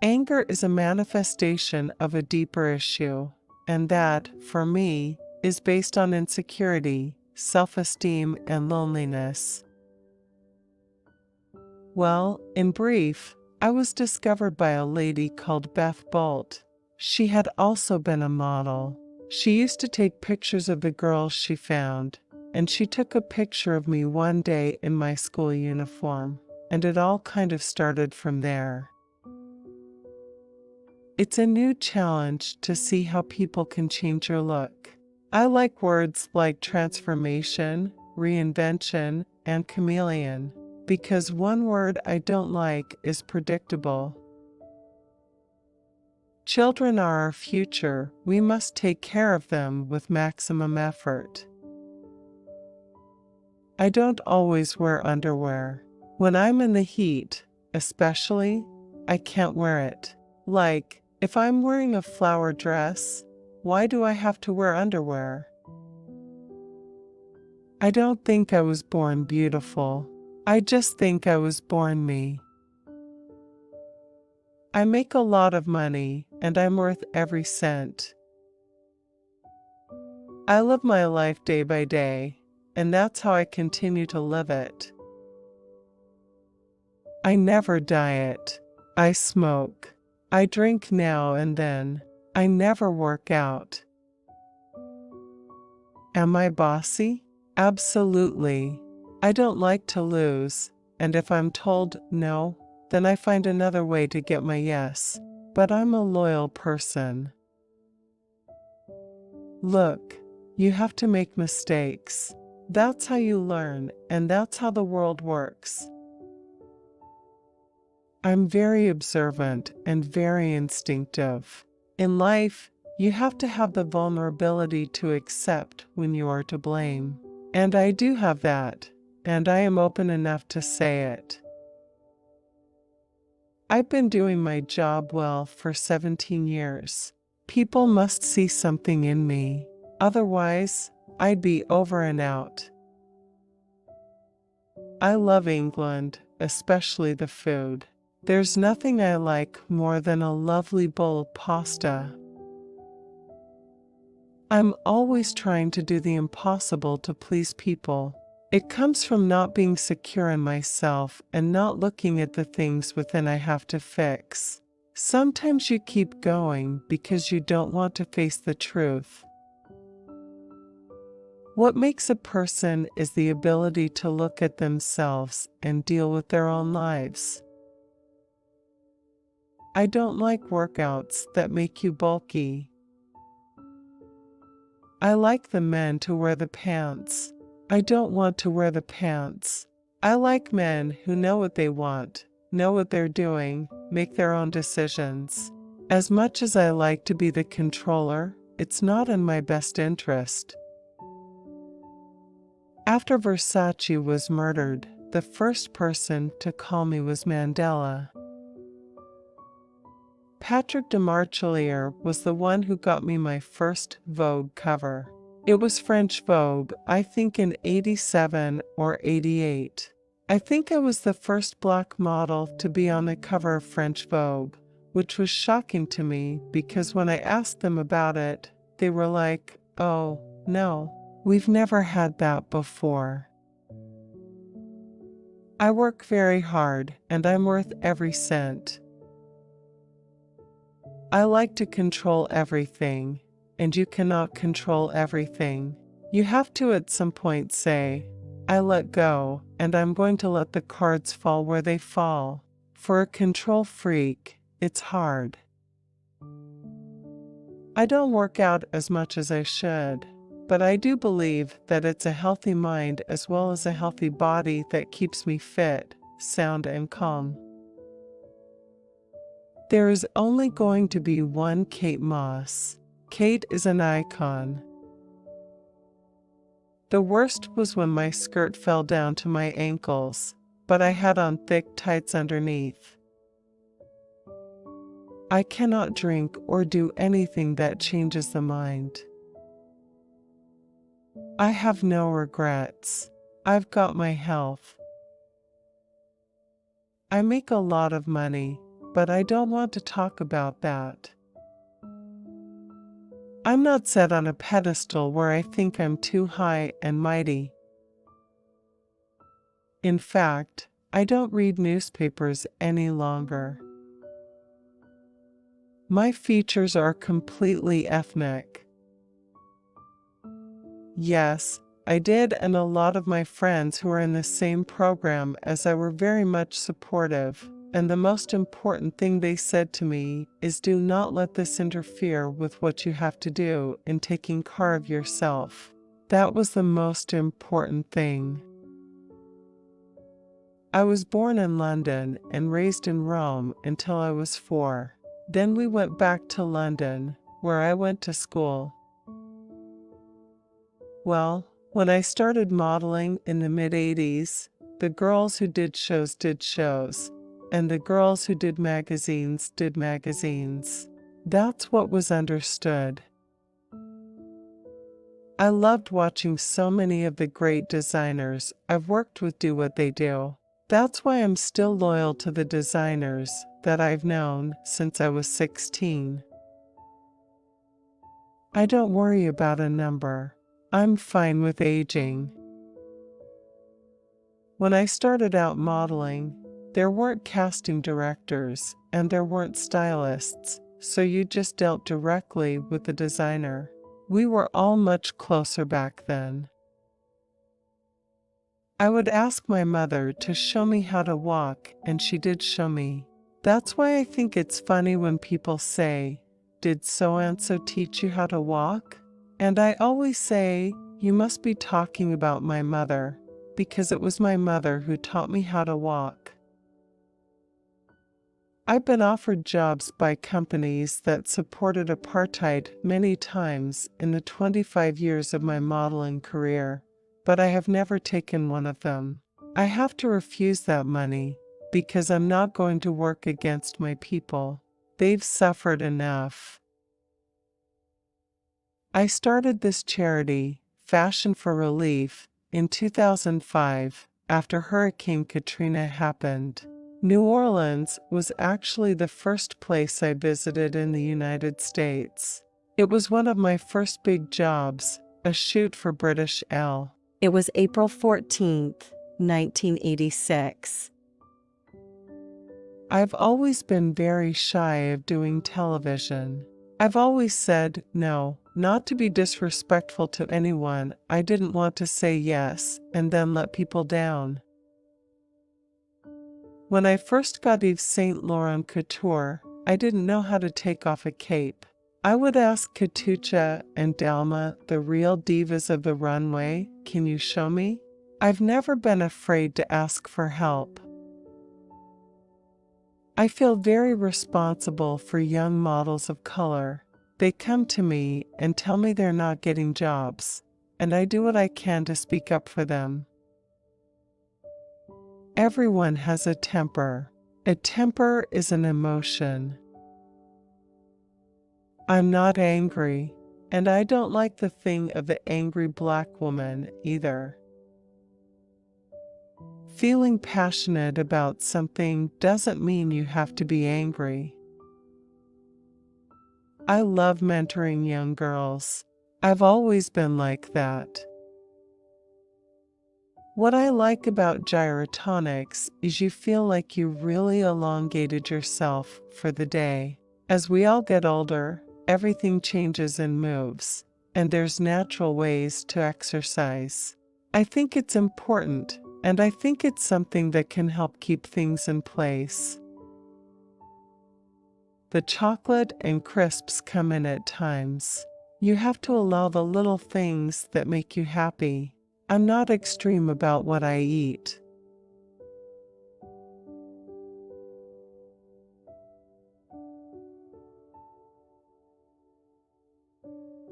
Anger is a manifestation of a deeper issue, and that, for me, is based on insecurity, self-esteem, and loneliness. Well, in brief, I was discovered by a lady called Beth Bolt. She had also been a model. She used to take pictures of the girls she found, and she took a picture of me one day in my school uniform, and it all kind of started from there. It's a new challenge to see how people can change your look. I like words like transformation, reinvention, and chameleon, because one word I don't like is predictable. Children are our future. We must take care of them with maximum effort. I don't always wear underwear. When I'm in the heat, especially, I can't wear it. Like, if I'm wearing a flower dress, why do I have to wear underwear? I don't think I was born beautiful. I just think I was born me. I make a lot of money, and I'm worth every cent. I live my life day by day, and that's how I continue to live it. I never diet. I smoke. I drink now and then. I never work out. Am I bossy? Absolutely. I don't like to lose, and if I'm told no, then I find another way to get my yes, but I'm a loyal person. Look, you have to make mistakes. That's how you learn, and that's how the world works. I'm very observant and very instinctive. In life, you have to have the vulnerability to accept when you are to blame. And I do have that, and I am open enough to say it. I've been doing my job well for 17 years. People must see something in me. Otherwise, I'd be over and out. I love England, especially the food. There's nothing I like more than a lovely bowl of pasta. I'm always trying to do the impossible to please people. It comes from not being secure in myself and not looking at the things within I have to fix. Sometimes you keep going because you don't want to face the truth. What makes a person is the ability to look at themselves and deal with their own lives. I don't like workouts that make you bulky. I like the men to wear the pants. I don't want to wear the pants. I like men who know what they want, know what they're doing, make their own decisions. As much as I like to be the controller, it's not in my best interest. After Versace was murdered, the first person to call me was Mandela. Patrick de Marchelier was the one who got me my first Vogue cover. It was French Vogue, I think in '87 or '88. I think I was the first black model to be on the cover of French Vogue, which was shocking to me because when I asked them about it, they were like, "Oh, no, we've never had that before." I work very hard, and I'm worth every cent. I like to control everything, and you cannot control everything. You have to at some point say, I let go, and I'm going to let the cards fall where they fall. For a control freak, it's hard. I don't work out as much as I should, but I do believe that it's a healthy mind as well as a healthy body that keeps me fit, sound, and calm. There is only going to be one Kate Moss. Kate is an icon. The worst was when my skirt fell down to my ankles, but I had on thick tights underneath. I cannot drink or do anything that changes the mind. I have no regrets. I've got my health. I make a lot of money, but I don't want to talk about that. I'm not set on a pedestal where I think I'm too high and mighty. In fact, I don't read newspapers any longer. My features are completely ethnic. Yes, I did, and a lot of my friends who are in the same program as I were very much supportive, and the most important thing they said to me is do not let this interfere with what you have to do in taking care of yourself. That was the most important thing. I was born in London and raised in Rome until I was 4. Then we went back to London, where I went to school. Well, when I started modeling in the mid-80s, the girls who did shows, and the girls who did magazines did magazines. That's what was understood. I loved watching so many of the great designers I've worked with do what they do. That's why I'm still loyal to the designers that I've known since I was 16. I don't worry about a number. I'm fine with aging. When I started out modeling, there weren't casting directors and there weren't stylists, so you just dealt directly with the designer. We were all much closer back then. I would ask my mother to show me how to walk, and she did show me. That's why I think it's funny when people say, "Did so-and-so teach you how to walk?" And I always say, you must be talking about my mother, because it was my mother who taught me how to walk. I've been offered jobs by companies that supported apartheid many times in the 25 years of my modeling career, but I have never taken one of them. I have to refuse that money because I'm not going to work against my people. They've suffered enough. I started this charity, Fashion for Relief, in 2005 after Hurricane Katrina happened. New Orleans was actually the first place I visited in the United States. It was one of my first big jobs, a shoot for British Elle. It was April 14th, 1986. I've always been very shy of doing television. I've always said no, not to be disrespectful to anyone. I didn't want to say yes and then let people down. When I first got Yves Saint Laurent Couture, I didn't know how to take off a cape. I would ask Katusha and Dalma, the real divas of the runway, "Can you show me?" I've never been afraid to ask for help. I feel very responsible for young models of color. They come to me and tell me they're not getting jobs, and I do what I can to speak up for them. Everyone has a temper. A temper is an emotion. I'm not angry, and I don't like the thing of the angry black woman either. Feeling passionate about something doesn't mean you have to be angry. I love mentoring young girls. I've always been like that. What I like about gyrotonics is you feel like you really elongated yourself for the day. As we all get older, everything changes and moves, and there's natural ways to exercise. I think it's important, and I think it's something that can help keep things in place. The chocolate and crisps come in at times. You have to allow the little things that make you happy. I'm not extreme about what I eat.